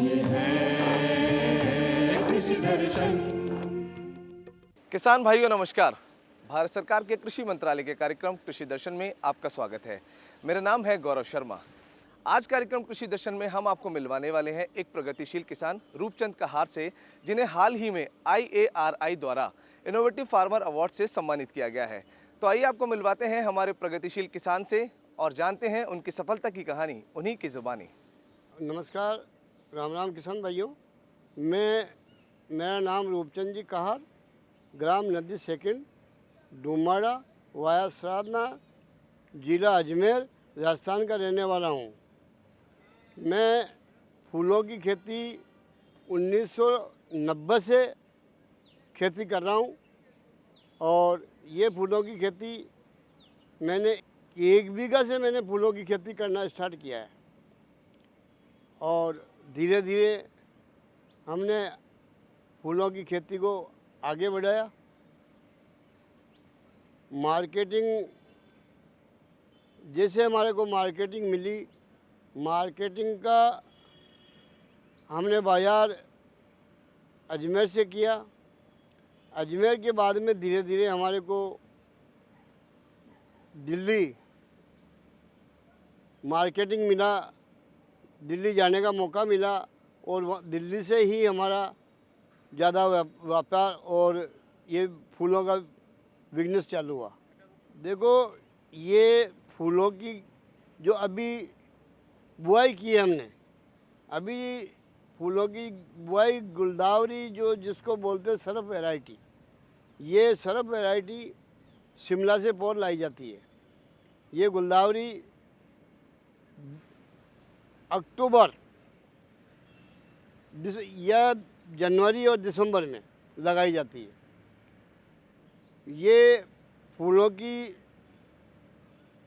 ये है कृषि दर्शन। किसान भाइयों नमस्कार। भारत सरकार के कृषि मंत्रालय के कार्यक्रम कृषि दर्शन में आपका स्वागत है। मेरा नाम है गौरव शर्मा। आज कार्यक्रम कृषि दर्शन में हम आपको मिलवाने वाले हैं एक प्रगतिशील किसान रूपचंद कहार से, जिन्हें हाल ही में IARI द्वारा इनोवेटिव फार्मर अवार्ड से सम्मानित किया गया है। तो आइए आपको मिलवाते हैं हमारे प्रगतिशील किसान से और जानते हैं उनकी सफलता की कहानी उन्हीं की जुबानी। नमस्कार, राम राम किसान भाइयों। मेरा नाम रूपचंद जी कहार, ग्राम नदी सेकंड, डूमाड़ा, वाया सराधना, जिला अजमेर, राजस्थान का रहने वाला हूँ। मैं फूलों की खेती 1990 से खेती कर रहा हूँ और ये फूलों की खेती मैंने 1 बीघा से मैंने फूलों की खेती करना स्टार्ट किया है और धीरे धीरे हमने फूलों की खेती को आगे बढ़ाया। मार्केटिंग, जैसे हमारे को मार्केटिंग मिली, मार्केटिंग का हमने बाजार अजमेर से किया। अजमेर के बाद में धीरे धीरे हमारे को दिल्ली मार्केटिंग मिला, दिल्ली जाने का मौका मिला और दिल्ली से ही हमारा ज़्यादा व्यापार और ये फूलों का बिजनेस चालू हुआ। देखो, ये फूलों की जो अभी बुआई की है हमने, अभी फूलों की बुआई गुलदावरी जो जिसको बोलते हैं सरफ वैरायटी, ये सरफ वैरायटी शिमला से पौध लाई जाती है। ये गुलदावरी अक्टूबर या जनवरी और दिसंबर में लगाई जाती है। ये फूलों की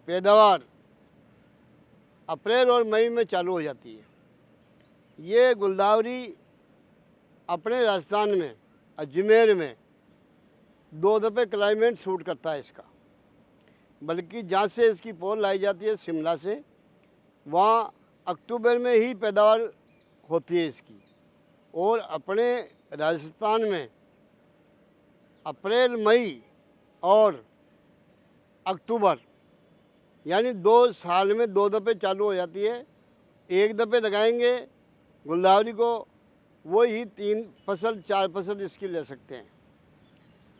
पैदावार अप्रैल और मई में चालू हो जाती है। ये गुलदावरी अपने राजस्थान में अजमेर में 2 दफ़े क्लाइमेट सूट करता है इसका, बल्कि जहाँ से इसकी पौध लाई जाती है शिमला से, वहाँ अक्टूबर में ही पैदावार होती है इसकी। और अपने राजस्थान में अप्रैल मई और अक्टूबर यानी 2 साल में 2 दफ़े चालू हो जाती है। 1 दफ़े लगाएंगे गुलदावरी को, वो ही 3 फसल 4 फसल इसकी ले सकते हैं।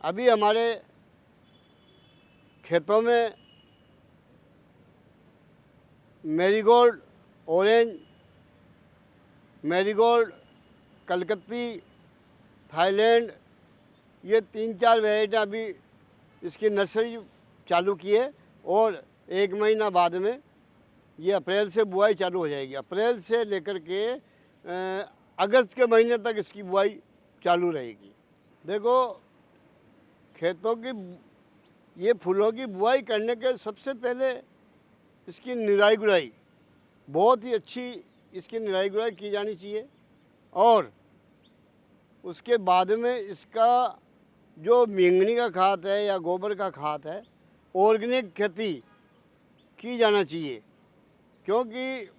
अभी हमारे खेतों में मैरीगोल्ड, ऑरेंज, मैरीगोल्ड, कलकत्ती, थाईलैंड, ये 3-4 वैरायटियाँ अभी इसकी नर्सरी चालू की है और 1 महीना बाद में ये अप्रैल से बुआई चालू हो जाएगी। अप्रैल से लेकर के अगस्त के महीने तक इसकी बुआई चालू रहेगी। देखो, खेतों की ये फूलों की बुआई करने के सबसे पहले इसकी निराई गुड़ाई बहुत ही अच्छी, इसकी निराई गुड़ाई की जानी चाहिए और उसके बाद में इसका जो मींगनी का खाद है या गोबर का खाद है, ऑर्गेनिक खेती की जाना चाहिए। क्योंकि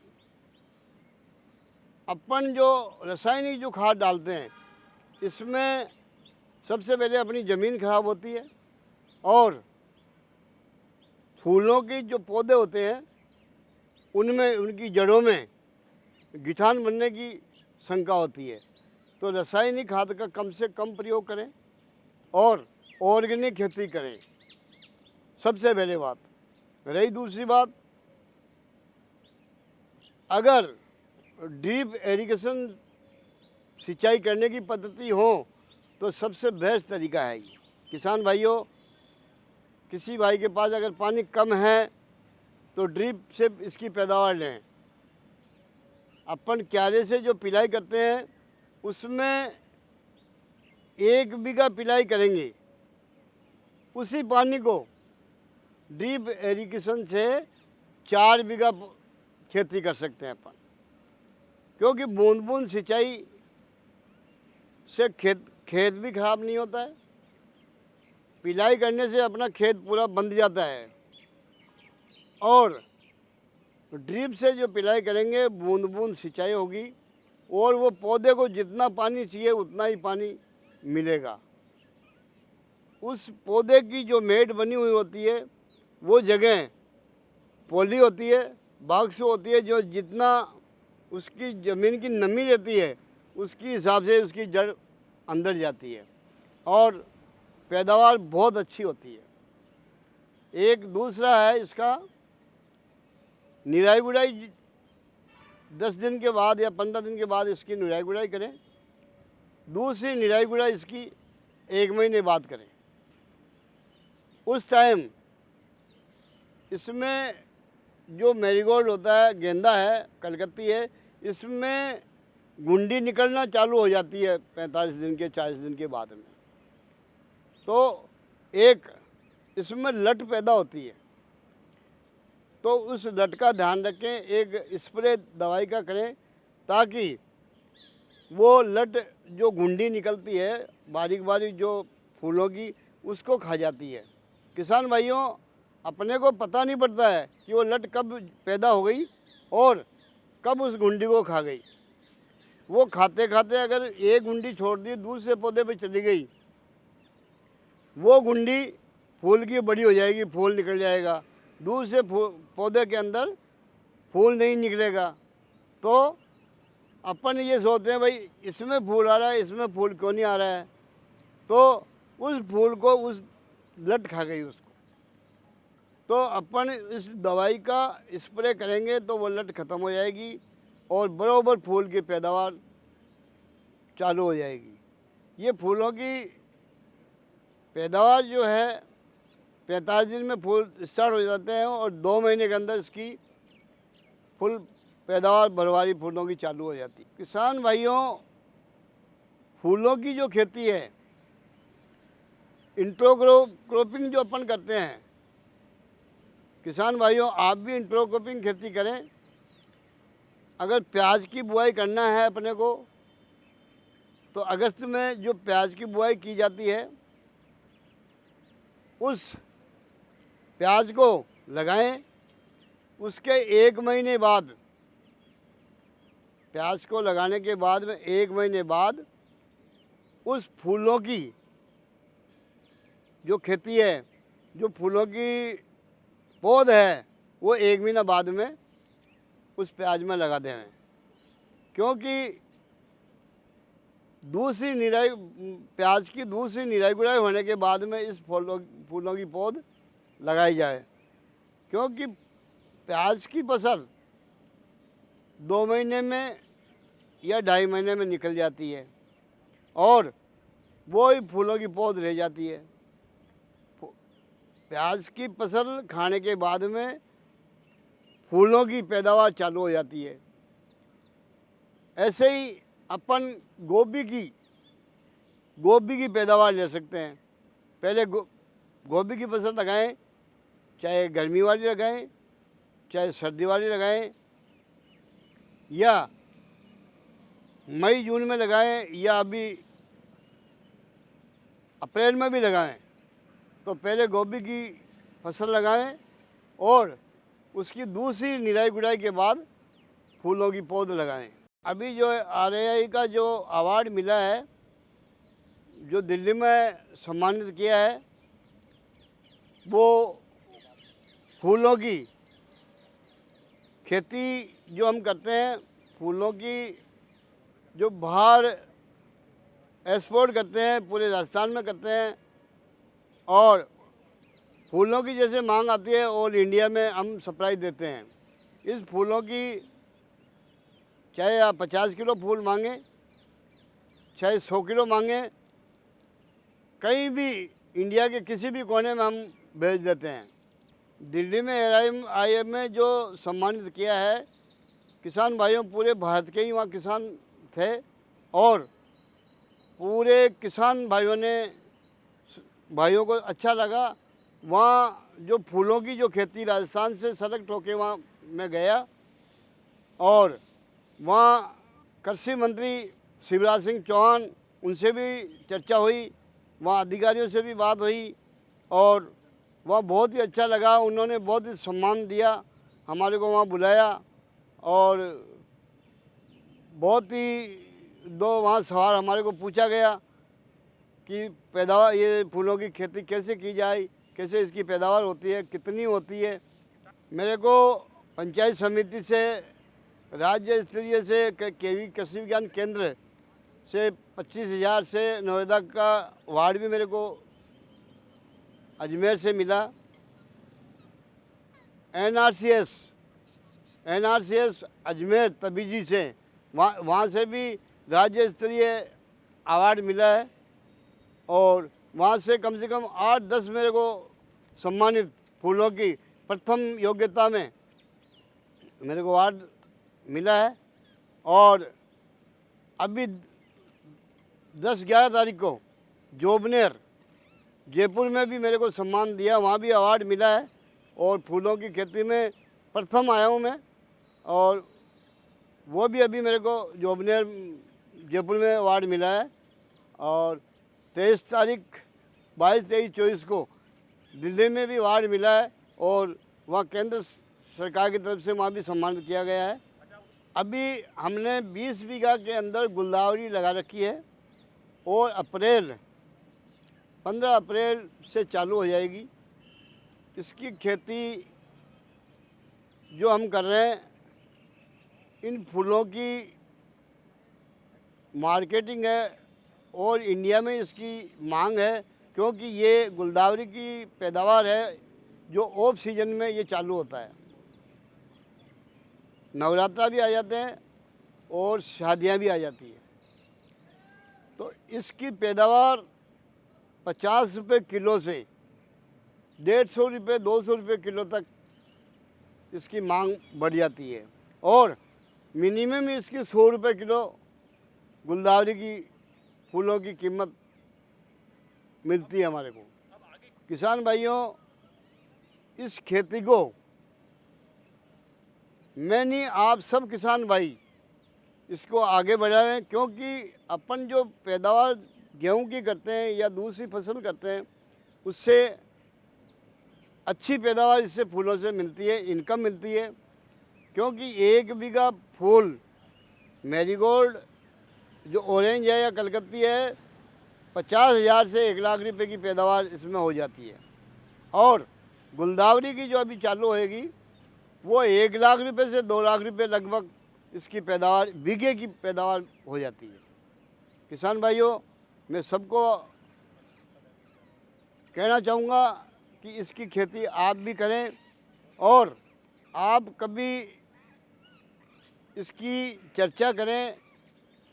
अपन जो रासायनिक जो खाद डालते हैं, इसमें सबसे पहले अपनी ज़मीन खराब होती है और फूलों की जो पौधे होते हैं उनमें, उनकी जड़ों में गिठान बनने की शंका होती है। तो रासायनिक खाद का कम से कम प्रयोग करें और ऑर्गेनिक खेती करें, सबसे पहले बात। रही दूसरी बात, अगर ड्रिप इरिगेशन सिंचाई करने की पद्धति हो तो सबसे बेस्ट तरीका है ये। किसान भाइयों, किसी भाई के पास अगर पानी कम है तो ड्रिप से इसकी पैदावार लें। अपन क्यारे से जो पिलाई करते हैं उसमें 1 बीघा पिलाई करेंगे, उसी पानी को ड्रिप इरिगेशन से 4 बीघा खेती कर सकते हैं अपन। क्योंकि बूंद बूंद सिंचाई से खेत भी खराब नहीं होता है, पिलाई करने से अपना खेत पूरा बंध जाता है। और ड्रिप से जो पिलाई करेंगे, बूंद बूंद सिंचाई होगी और वो पौधे को जितना पानी चाहिए उतना ही पानी मिलेगा। उस पौधे की जो मेड़ बनी हुई होती है वो जगह पोली होती है, बाक्स होती है, जो जितना उसकी ज़मीन की नमी रहती है उसके हिसाब से उसकी जड़ अंदर जाती है और पैदावार बहुत अच्छी होती है। एक दूसरा है इसका निराई गुड़ाई, 10 दिन के बाद या 15 दिन के बाद इसकी निराई गुड़ाई करें। दूसरी निराई गुड़ाई इसकी 1 महीने बाद करें। उस टाइम इसमें जो मैरीगोल्ड होता है, गेंदा है, कलकत्ती है, इसमें गुंडी निकलना चालू हो जाती है 45 दिन के 40 दिन के बाद में। तो एक इसमें लट पैदा होती है, तो उस लट का ध्यान रखें, एक स्प्रे दवाई का करें ताकि वो लट जो गुंडी निकलती है बारीक बारीक जो फूलों की, उसको खा जाती है। किसान भाइयों, अपने को पता नहीं पड़ता है कि वो लट कब पैदा हो गई और कब उस गुंडी को खा गई। वो खाते खाते अगर एक गुंडी छोड़ दी, दूसरे पौधे पे चली गई, वो गुंडी फूल की बड़ी हो जाएगी, फूल निकल जाएगा, दूसरे पौधे के अंदर फूल नहीं निकलेगा। तो अपन ये सोचते हैं भाई इसमें फूल आ रहा है, इसमें फूल क्यों नहीं आ रहा है, तो उस फूल को उस लट खा गई उसको। तो अपन इस दवाई का स्प्रे करेंगे तो वो लट ख़त्म हो जाएगी और बराबर फूल की पैदावार चालू हो जाएगी। ये फूलों की पैदावार जो है 45 दिन में फूल स्टार्ट हो जाते हैं और 2 महीने के अंदर इसकी फुल पैदावार भरवारी फूलों की चालू हो जाती है। किसान भाइयों, फूलों की जो खेती है, इंटरक्रॉपिंग जो अपन करते हैं, किसान भाइयों आप भी इंटरक्रॉपिंग खेती करें। अगर प्याज की बुआई करना है अपने को, तो अगस्त में जो प्याज की बुआई की जाती है, उस प्याज को लगाएं। उसके 1 महीने बाद, प्याज को लगाने के बाद में 1 महीने बाद उस फूलों की जो खेती है, जो फूलों की पौध है, वो 1 महीना बाद में उस प्याज में लगा दें। क्योंकि दूसरी निराई, प्याज की दूसरी निराई गुड़ाई होने के बाद में इस फूलों की पौध लगाई जाए। क्योंकि प्याज की फसल 2 महीने में या 2.5 महीने में निकल जाती है और वो ही फूलों की पौध रह जाती है। प्याज की फसल खाने के बाद में फूलों की पैदावार चालू हो जाती है। ऐसे ही अपन गोभी की पैदावार ले सकते हैं। पहले गोभी की फसल लगाएं, चाहे गर्मी वाली लगाएं, चाहे सर्दी वाली लगाएं, या मई जून में लगाएं या अभी अप्रैल में भी लगाएं। तो पहले गोभी की फसल लगाएं और उसकी दूसरी निराई गुड़ाई के बाद फूलों की पौध लगाएं। अभी जो RAI का जो अवार्ड मिला है, जो दिल्ली में सम्मानित किया है, वो फूलों की खेती जो हम करते हैं, फूलों की जो बाहर एक्सपोर्ट करते हैं, पूरे राजस्थान में करते हैं, और फूलों की जैसे मांग आती है ऑल इंडिया में हम सप्लाई देते हैं। इस फूलों की चाहे आप 50 किलो फूल मांगें, चाहे 100 किलो मांगें, कहीं भी इंडिया के किसी भी कोने में हम भेज देते हैं। दिल्ली में RAI में जो सम्मानित किया है, किसान भाइयों पूरे भारत के ही वहाँ किसान थे और पूरे किसान भाइयों को अच्छा लगा। वहाँ जो फूलों की जो खेती राजस्थान से सेलेक्ट होके वहाँ मैं गया और वहाँ कृषि मंत्री शिवराज सिंह चौहान, उनसे भी चर्चा हुई, वहाँ अधिकारियों से भी बात हुई और वहाँ बहुत ही अच्छा लगा। उन्होंने बहुत ही सम्मान दिया, हमारे को वहाँ बुलाया और बहुत ही दो वहाँ सवाल हमारे को पूछा गया कि पैदावार ये फूलों की खेती कैसे की जाए, कैसे इसकी पैदावार होती है, कितनी होती है। मेरे को पंचायत समिति से, राज्य स्तरीय से, केवी कृषि विज्ञान केंद्र से 25,000 से नोएडा का वार्ड भी मेरे को अजमेर से मिला। एनआरसीएस अजमेर तबीजी से वहाँ से भी राज्य स्तरीय अवार्ड मिला है और वहाँ से कम 8-10 मेरे को सम्मानित फूलों की प्रथम योग्यता में मेरे को अवार्ड मिला है। और अभी 10-11 तारीख को जोबनेर जयपुर में भी मेरे को सम्मान दिया, वहाँ भी अवार्ड मिला है और फूलों की खेती में प्रथम आया हूँ मैं। और वो भी अभी मेरे को जोबनेर जयपुर में अवार्ड मिला है। और 23 तारीख 22, 23, 24 को दिल्ली में भी अवार्ड मिला है और वहाँ केंद्र सरकार की तरफ से वहाँ भी सम्मानित किया गया है। अभी हमने 20 बीघा के अंदर गुलदावरी लगा रखी है और 15 अप्रैल से चालू हो जाएगी। इसकी खेती जो हम कर रहे हैं, इन फूलों की मार्केटिंग है और इंडिया में इसकी मांग है, क्योंकि ये गुलदावरी की पैदावार है जो ऑफ सीजन में ये चालू होता है। नवरात्रा भी आ जाते हैं और शादियां भी आ जाती हैं, तो इसकी पैदावार 50 रुपये किलो से 150 रुपये 200 रुपये किलो तक इसकी मांग बढ़ जाती है और मिनिमम इसकी 100 रुपये किलो गुलदावरी की फूलों की कीमत मिलती है हमारे को। किसान भाइयों, इस खेती को मैं नहीं, आप सब किसान भाई इसको आगे बढ़ाएं, क्योंकि अपन जो पैदावार गेहूं की करते हैं या दूसरी फसल करते हैं उससे अच्छी पैदावार इससे फूलों से मिलती है, इनकम मिलती है। क्योंकि 1 बीघा फूल मैरीगोल्ड जो ऑरेंज है या कलकत्ती है 50,000 से 1 लाख रुपए की पैदावार इसमें हो जाती है। और गुलदावरी की जो अभी चालू होएगी वो 1 लाख रुपए से 2 लाख रुपए लगभग इसकी पैदावार, बीघे की पैदावार हो जाती है। किसान भाइयों, मैं सबको कहना चाहूँगा कि इसकी खेती आप भी करें और आप कभी इसकी चर्चा करें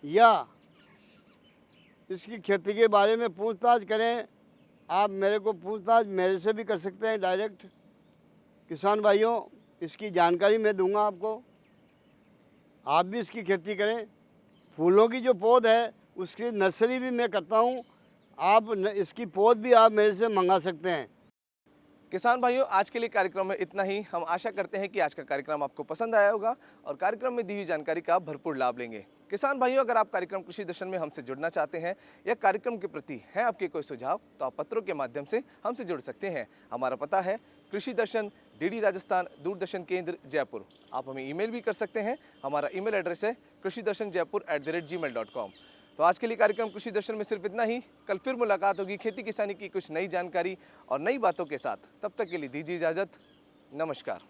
या इसकी खेती के बारे में पूछताछ करें। आप मेरे को पूछताछ मेरे से भी कर सकते हैं डायरेक्ट। किसान भाइयों, इसकी जानकारी मैं दूंगा आपको, आप भी इसकी खेती करें। फूलों की जो पौध है उसकी नर्सरी भी मैं करता हूं, आप इसकी पौध भी आप मेरे से मंगा सकते हैं। किसान भाइयों, आज के लिए कार्यक्रम में इतना ही। हम आशा करते हैं कि आज का कार्यक्रम आपको पसंद आया होगा और कार्यक्रम में दी हुई जानकारी का आप भरपूर लाभ लेंगे। किसान भाइयों, अगर आप कार्यक्रम कृषि दर्शन में हमसे जुड़ना चाहते हैं या कार्यक्रम के प्रति है आपके कोई सुझाव, तो आप पत्रों के माध्यम से हमसे जुड़ सकते हैं। हमारा पता है कृषि दर्शन, डीडी राजस्थान, दूरदर्शन केंद्र, जयपुर। आप हमें ईमेल भी कर सकते हैं। हमारा ईमेल एड्रेस है krishidarshanjaipur@gmail.com। तो आज के लिए कार्यक्रम कृषि दर्शन में सिर्फ इतना ही। कल फिर मुलाकात होगी खेती किसानी की कुछ नई जानकारी और नई बातों के साथ। तब तक के लिए दीजिए इजाजत। नमस्कार।